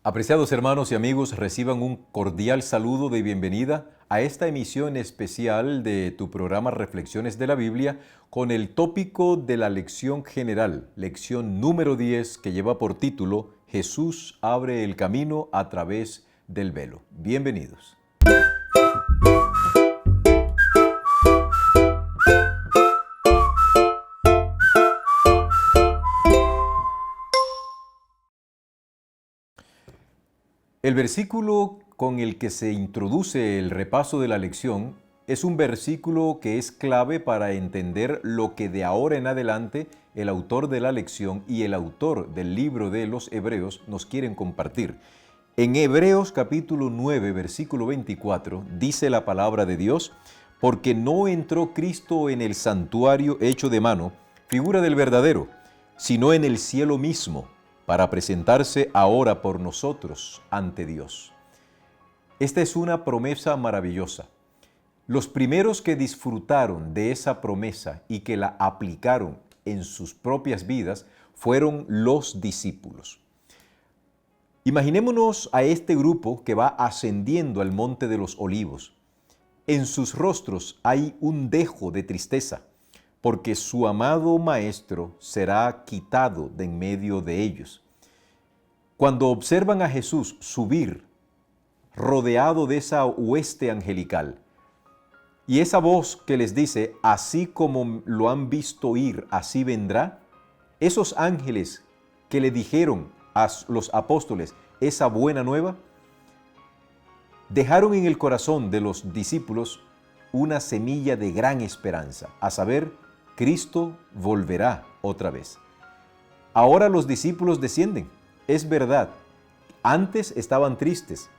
Apreciados hermanos y amigos, reciban un cordial saludo de bienvenida a esta emisión especial de tu programa Reflexiones de la Biblia con el tópico de la lección general, lección número 10, que lleva por título Jesús abre el camino a través del velo. Bienvenidos. El versículo con el que se introduce el repaso de la lección es un versículo que es clave para entender lo que de ahora en adelante el autor de la lección y el autor del libro de los Hebreos nos quieren compartir. En Hebreos capítulo 9, versículo 24, dice la palabra de Dios: porque no entró Cristo en el santuario hecho de mano, figura del verdadero, sino en el cielo mismo, para presentarse ahora por nosotros ante Dios. Esta es una promesa maravillosa. Los primeros que disfrutaron de esa promesa y que la aplicaron en sus propias vidas fueron los discípulos. Imaginémonos a este grupo que va ascendiendo al Monte de los Olivos. En sus rostros hay un dejo de tristeza, porque su amado Maestro será quitado de en medio de ellos. Cuando observan a Jesús subir, rodeado de esa hueste angelical, y esa voz que les dice, así como lo han visto ir, así vendrá, esos ángeles que le dijeron a los apóstoles esa buena nueva, dejaron en el corazón de los discípulos una semilla de gran esperanza, a saber, Cristo volverá otra vez. Ahora los discípulos descienden, es verdad, antes estaban tristes,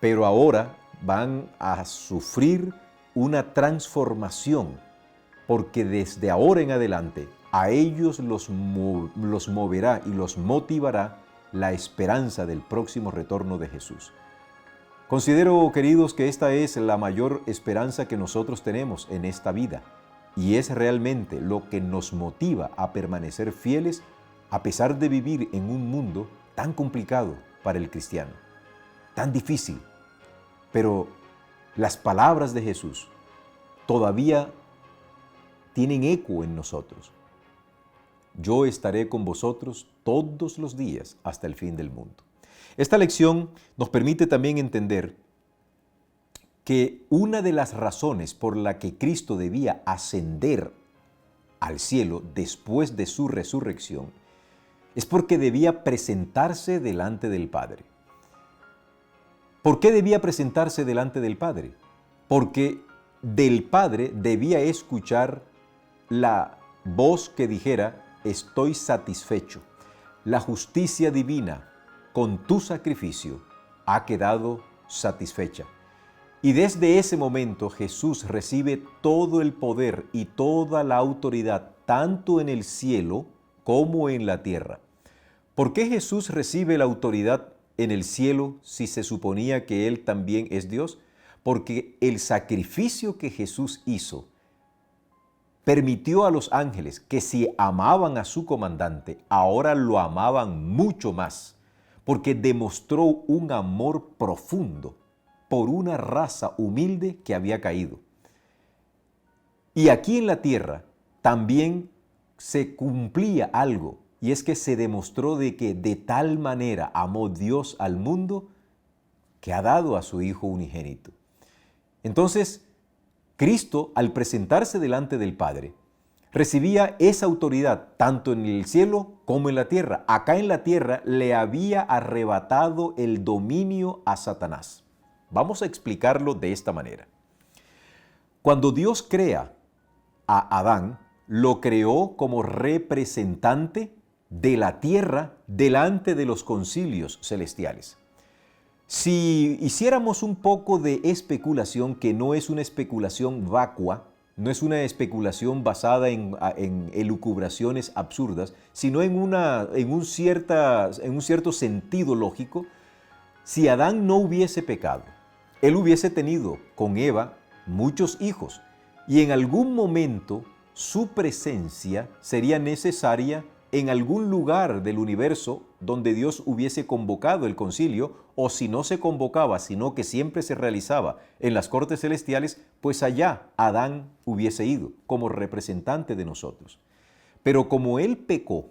pero ahora van a sufrir una transformación, porque desde ahora en adelante a ellos los moverá y los motivará la esperanza del próximo retorno de Jesús. Considero, queridos, que esta es la mayor esperanza que nosotros tenemos en esta vida, y es realmente lo que nos motiva a permanecer fieles a pesar de vivir en un mundo tan complicado para el cristiano, tan difícil. Pero las palabras de Jesús todavía tienen eco en nosotros. Yo estaré con vosotros todos los días hasta el fin del mundo. Esta lección nos permite también entender que una de las razones por la que Cristo debía ascender al cielo después de su resurrección es porque debía presentarse delante del Padre. ¿Por qué debía presentarse delante del Padre? Porque del Padre debía escuchar la voz que dijera, estoy satisfecho. La justicia divina con tu sacrificio ha quedado satisfecha. Y desde ese momento Jesús recibe todo el poder y toda la autoridad, tanto en el cielo como en la tierra. ¿Por qué Jesús recibe la autoridad en el cielo si se suponía que Él también es Dios? Porque el sacrificio que Jesús hizo permitió a los ángeles que si amaban a su comandante, ahora lo amaban mucho más, porque demostró un amor profundo por una raza humilde que había caído. Y aquí en la tierra también se cumplía algo, y es que se demostró de que de tal manera amó Dios al mundo que ha dado a su Hijo unigénito. Entonces, Cristo, al presentarse delante del Padre, recibía esa autoridad tanto en el cielo como en la tierra. Acá en la tierra le había arrebatado el dominio a Satanás. Vamos a explicarlo de esta manera. Cuando Dios crea a Adán, lo creó como representante de la tierra delante de los concilios celestiales. Si hiciéramos un poco de especulación, que no es una especulación vacua, no es una especulación basada en elucubraciones absurdas, sino en un cierto sentido lógico, si Adán no hubiese pecado, él hubiese tenido con Eva muchos hijos, y en algún momento su presencia sería necesaria en algún lugar del universo donde Dios hubiese convocado el concilio, o si no se convocaba, sino que siempre se realizaba en las cortes celestiales, pues allá Adán hubiese ido como representante de nosotros. Pero como él pecó,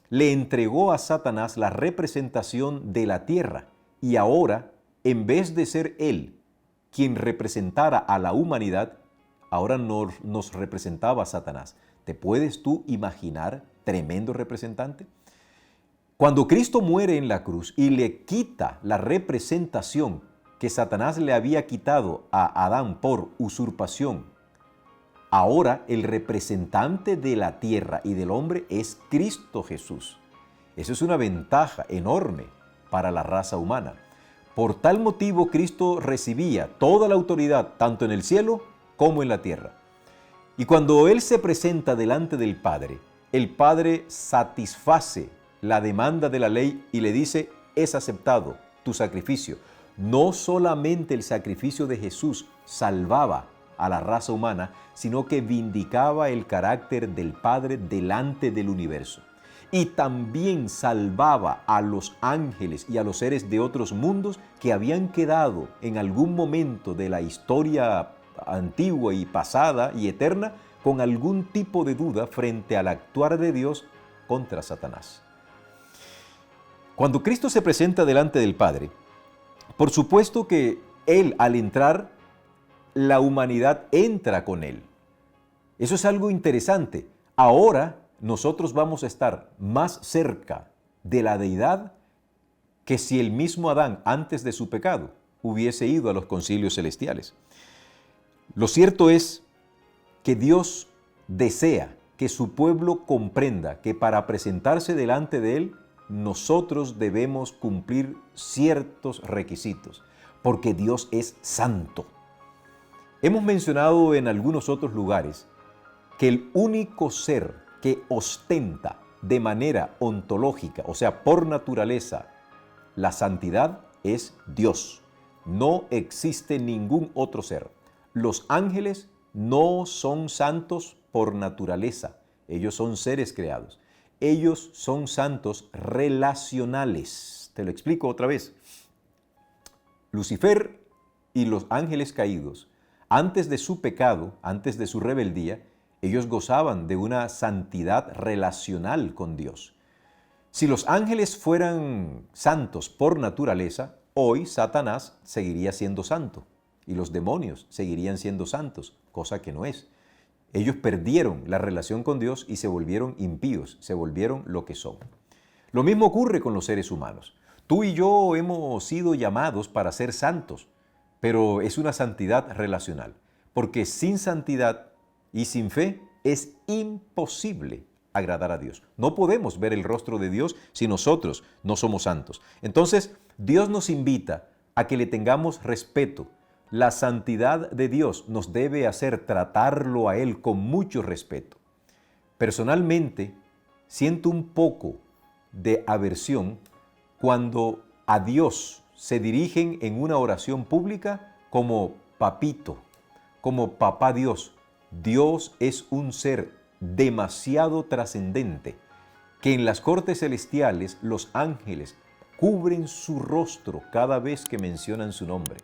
le entregó a Satanás la representación de la tierra, y ahora, en vez de ser él quien representara a la humanidad, ahora nos representaba a Satanás. ¿Te puedes tú imaginar tremendo representante? Cuando Cristo muere en la cruz y le quita la representación que Satanás le había quitado a Adán por usurpación, ahora el representante de la tierra y del hombre es Cristo Jesús. Eso es una ventaja enorme para la raza humana. Por tal motivo, Cristo recibía toda la autoridad, tanto en el cielo como en la tierra. Y cuando Él se presenta delante del Padre, el Padre satisface la demanda de la ley y le dice: es aceptado tu sacrificio. No solamente el sacrificio de Jesús salvaba a la raza humana, sino que vindicaba el carácter del Padre delante del universo. Y también salvaba a los ángeles y a los seres de otros mundos que habían quedado en algún momento de la historia antigua y pasada y eterna con algún tipo de duda frente al actuar de Dios contra Satanás. Cuando Cristo se presenta delante del Padre, por supuesto que Él, al entrar, la humanidad entra con Él. Eso es algo interesante. Ahora nosotros vamos a estar más cerca de la deidad que si el mismo Adán, antes de su pecado, hubiese ido a los concilios celestiales. Lo cierto es que Dios desea que su pueblo comprenda que para presentarse delante de Él, nosotros debemos cumplir ciertos requisitos, porque Dios es santo. Hemos mencionado en algunos otros lugares que el único ser que ostenta de manera ontológica, o sea, por naturaleza, la santidad es Dios. No existe ningún otro ser. Los ángeles no son santos por naturaleza. Ellos son seres creados. Ellos son santos relacionales. Te lo explico otra vez. Lucifer y los ángeles caídos, antes de su pecado, antes de su rebeldía, ellos gozaban de una santidad relacional con Dios. Si los ángeles fueran santos por naturaleza, hoy Satanás seguiría siendo santo y los demonios seguirían siendo santos, cosa que no es. Ellos perdieron la relación con Dios y se volvieron impíos, se volvieron lo que son. Lo mismo ocurre con los seres humanos. Tú y yo hemos sido llamados para ser santos, pero es una santidad relacional, porque sin santidad y sin fe es imposible agradar a Dios. No podemos ver el rostro de Dios si nosotros no somos santos. Entonces, Dios nos invita a que le tengamos respeto. La santidad de Dios nos debe hacer tratarlo a Él con mucho respeto. Personalmente, siento un poco de aversión cuando a Dios se dirigen en una oración pública como papito, como papá Dios. Dios es un ser demasiado trascendente que en las cortes celestiales los ángeles cubren su rostro cada vez que mencionan su nombre.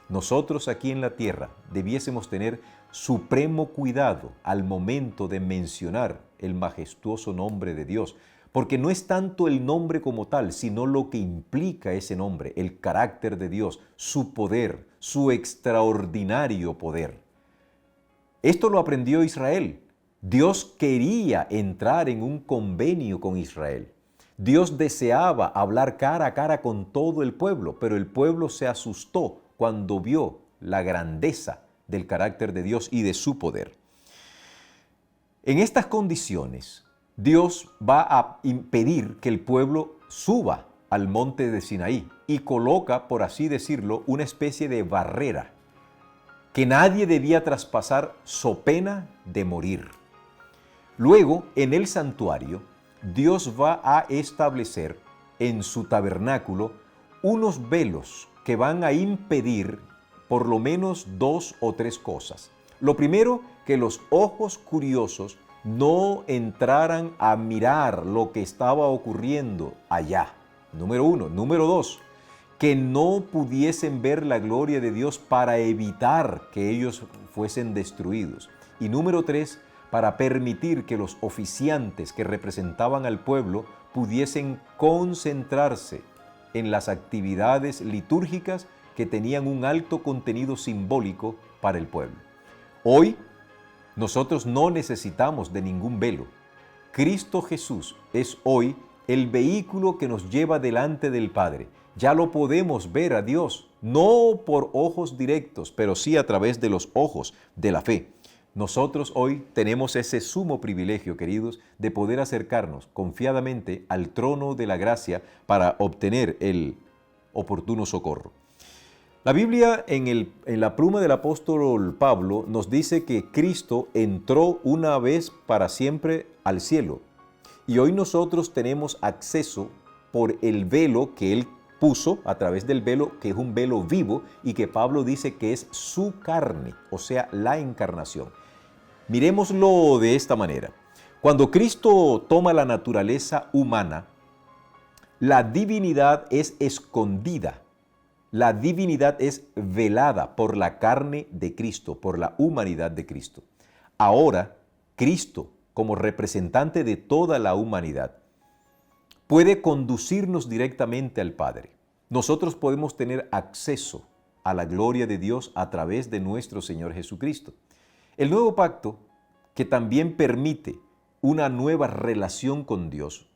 Nosotros aquí en la tierra debiésemos tener supremo cuidado al momento de mencionar el majestuoso nombre de Dios, porque no es tanto el nombre como tal, sino lo que implica ese nombre, el carácter de Dios, su poder, su extraordinario poder. Esto lo aprendió Israel. Dios quería entrar en un convenio con Israel. Dios deseaba hablar cara a cara con todo el pueblo, pero el pueblo se asustó cuando vio la grandeza del carácter de Dios y de su poder. En estas condiciones, Dios va a impedir que el pueblo suba al monte de Sinaí y coloca, por así decirlo, una especie de barrera que nadie debía traspasar so pena de morir. Luego, en el santuario, Dios va a establecer en su tabernáculo unos velos que van a impedir por lo menos 2 o 3 cosas. Lo primero, que los ojos curiosos no entraran a mirar lo que estaba ocurriendo allá. Número uno. Número dos, que no pudiesen ver la gloria de Dios para evitar que ellos fuesen destruidos. Y número tres, para permitir que los oficiantes que representaban al pueblo pudiesen concentrarse en las actividades litúrgicas que tenían un alto contenido simbólico para el pueblo. Hoy, nosotros no necesitamos de ningún velo. Cristo Jesús es hoy el vehículo que nos lleva delante del Padre. Ya lo podemos ver a Dios, no por ojos directos, pero sí a través de los ojos de la fe. Nosotros hoy tenemos ese sumo privilegio, queridos, de poder acercarnos confiadamente al trono de la gracia para obtener el oportuno socorro. La Biblia en la pluma del apóstol Pablo nos dice que Cristo entró una vez para siempre al cielo y hoy nosotros tenemos acceso por el velo que Él puso, a través del velo que es un velo vivo y que Pablo dice que es su carne, o sea, la encarnación. Miremoslo de esta manera. Cuando Cristo toma la naturaleza humana, la divinidad es escondida. La divinidad es velada por la carne de Cristo, por la humanidad de Cristo. Ahora, Cristo, como representante de toda la humanidad, puede conducirnos directamente al Padre. Nosotros podemos tener acceso a la gloria de Dios a través de nuestro Señor Jesucristo. El nuevo pacto, que también permite una nueva relación con Dios,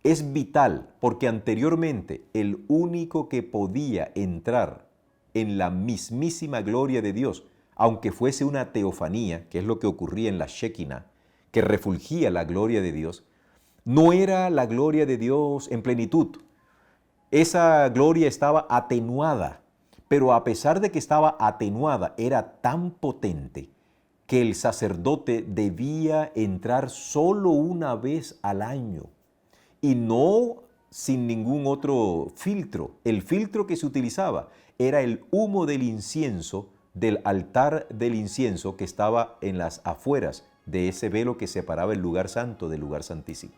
es vital porque anteriormente el único que podía entrar en la mismísima gloria de Dios, aunque fuese una teofanía, que es lo que ocurría en la Shekinah, que refulgía la gloria de Dios, no era la gloria de Dios en plenitud. Esa gloria estaba atenuada, pero a pesar de que estaba atenuada, era tan potente que el sacerdote debía entrar solo una vez al año y no sin ningún otro filtro. El filtro que se utilizaba era el humo del incienso, del altar del incienso que estaba en las afueras de ese velo que separaba el lugar santo del lugar santísimo.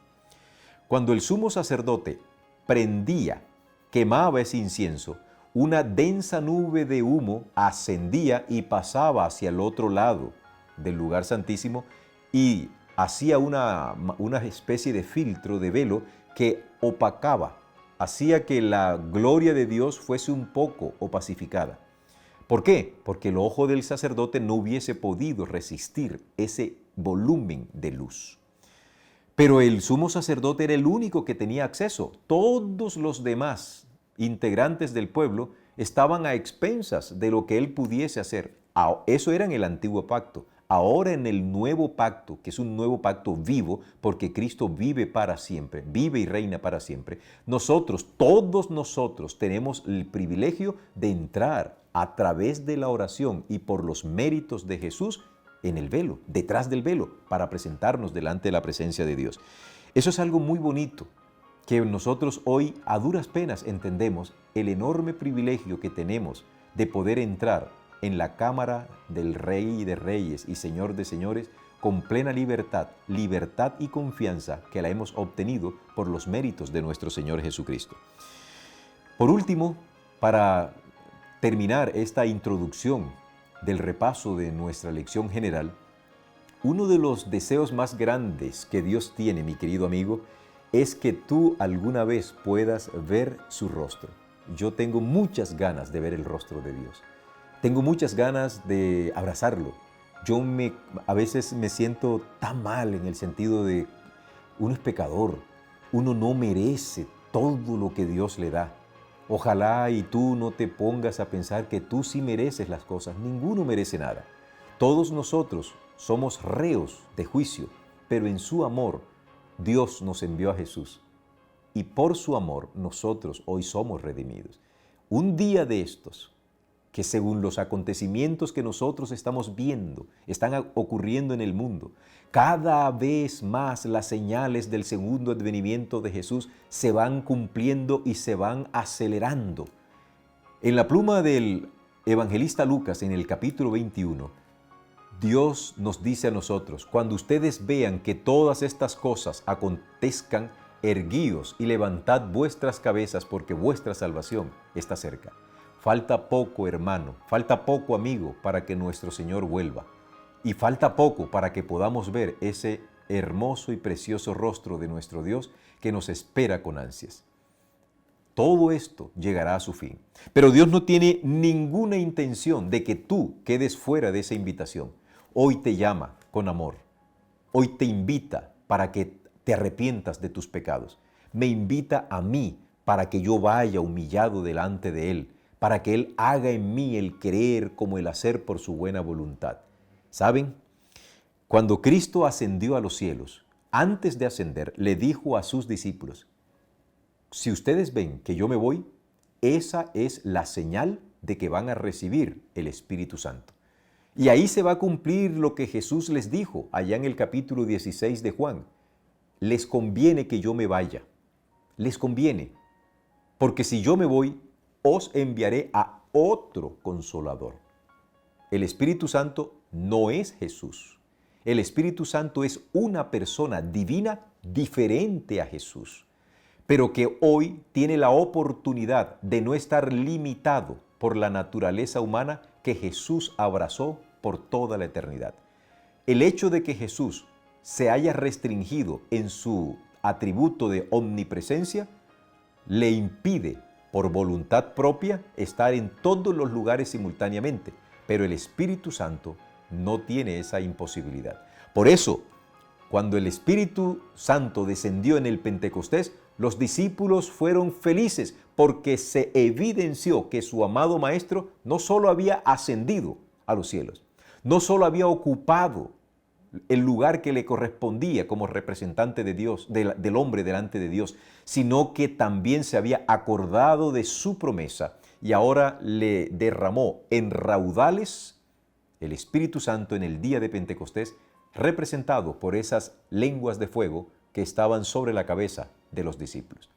Cuando el sumo sacerdote prendía, quemaba ese incienso, una densa nube de humo ascendía y pasaba hacia el otro lado del lugar santísimo y hacía una especie de filtro de velo que opacaba, hacía que la gloria de Dios fuese un poco opacificada. ¿Por qué? Porque el ojo del sacerdote no hubiese podido resistir ese volumen de luz. Pero el sumo sacerdote era el único que tenía acceso. Todos los demás integrantes del pueblo estaban a expensas de lo que él pudiese hacer. Eso era en el antiguo pacto. Ahora en el nuevo pacto, que es un nuevo pacto vivo, porque Cristo vive para siempre, vive y reina para siempre, todos nosotros tenemos el privilegio de entrar a través de la oración y por los méritos de Jesús en el velo, detrás del velo, para presentarnos delante de la presencia de Dios. Eso es algo muy bonito, que nosotros hoy a duras penas entendemos el enorme privilegio que tenemos de poder entrar en la cámara del Rey de Reyes y Señor de Señores con plena libertad y confianza que la hemos obtenido por los méritos de nuestro Señor Jesucristo. Por último, para terminar esta introducción del repaso de nuestra lección general, uno de los deseos más grandes que Dios tiene, mi querido amigo, es que tú alguna vez puedas ver su rostro. Yo tengo muchas ganas de ver el rostro de Dios. Tengo muchas ganas de abrazarlo. A veces me siento tan mal en el sentido de uno es pecador, uno no merece todo lo que Dios le da. Ojalá y tú no te pongas a pensar que tú sí mereces las cosas. Ninguno merece nada. Todos nosotros somos reos de juicio, pero en su amor Dios nos envió a Jesús. Y por su amor nosotros hoy somos redimidos. Un día de estos, que según los acontecimientos que nosotros estamos viendo, están ocurriendo en el mundo, cada vez más las señales del segundo advenimiento de Jesús se van cumpliendo y se van acelerando. En la pluma del evangelista Lucas, en el capítulo 21, Dios nos dice a nosotros, cuando ustedes vean que todas estas cosas acontezcan, erguíos y levantad vuestras cabezas porque vuestra salvación está cerca. Falta poco, hermano, falta poco, amigo, para que nuestro Señor vuelva. Y falta poco para que podamos ver ese hermoso y precioso rostro de nuestro Dios que nos espera con ansias. Todo esto llegará a su fin. Pero Dios no tiene ninguna intención de que tú quedes fuera de esa invitación. Hoy te llama con amor. Hoy te invita para que te arrepientas de tus pecados. Me invita a mí para que yo vaya humillado delante de Él, para que Él haga en mí el querer como el hacer por su buena voluntad. ¿Saben? Cuando Cristo ascendió a los cielos, antes de ascender, le dijo a sus discípulos, si ustedes ven que yo me voy, esa es la señal de que van a recibir el Espíritu Santo. Y ahí se va a cumplir lo que Jesús les dijo allá en el capítulo 16 de Juan. Les conviene que yo me vaya. Les conviene. Porque si yo me voy, os enviaré a otro Consolador. El Espíritu Santo no es Jesús. El Espíritu Santo es una persona divina diferente a Jesús, pero que hoy tiene la oportunidad de no estar limitado por la naturaleza humana que Jesús abrazó por toda la eternidad. El hecho de que Jesús se haya restringido en su atributo de omnipresencia le impide, por voluntad propia, estar en todos los lugares simultáneamente, pero el Espíritu Santo no tiene esa imposibilidad. Por eso, cuando el Espíritu Santo descendió en el Pentecostés, los discípulos fueron felices porque se evidenció que su amado Maestro no solo había ascendido a los cielos, no solo había ocupado el lugar que le correspondía como representante de Dios, del hombre delante de Dios, sino que también se había acordado de su promesa y ahora le derramó en raudales el Espíritu Santo en el día de Pentecostés, representado por esas lenguas de fuego que estaban sobre la cabeza de los discípulos.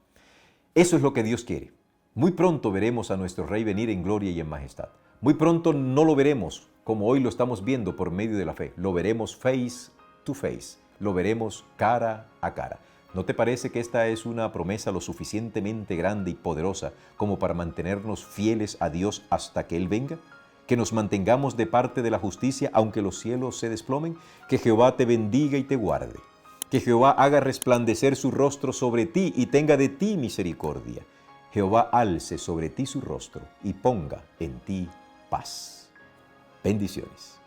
Eso es lo que Dios quiere. Muy pronto veremos a nuestro Rey venir en gloria y en majestad. Muy pronto no lo veremos como hoy lo estamos viendo por medio de la fe. Lo veremos face to face. Lo veremos cara a cara. ¿No te parece que esta es una promesa lo suficientemente grande y poderosa como para mantenernos fieles a Dios hasta que Él venga? Que nos mantengamos de parte de la justicia aunque los cielos se desplomen. Que Jehová te bendiga y te guarde. Que Jehová haga resplandecer su rostro sobre ti y tenga de ti misericordia. Jehová alce sobre ti su rostro y ponga en ti paz. Bendiciones.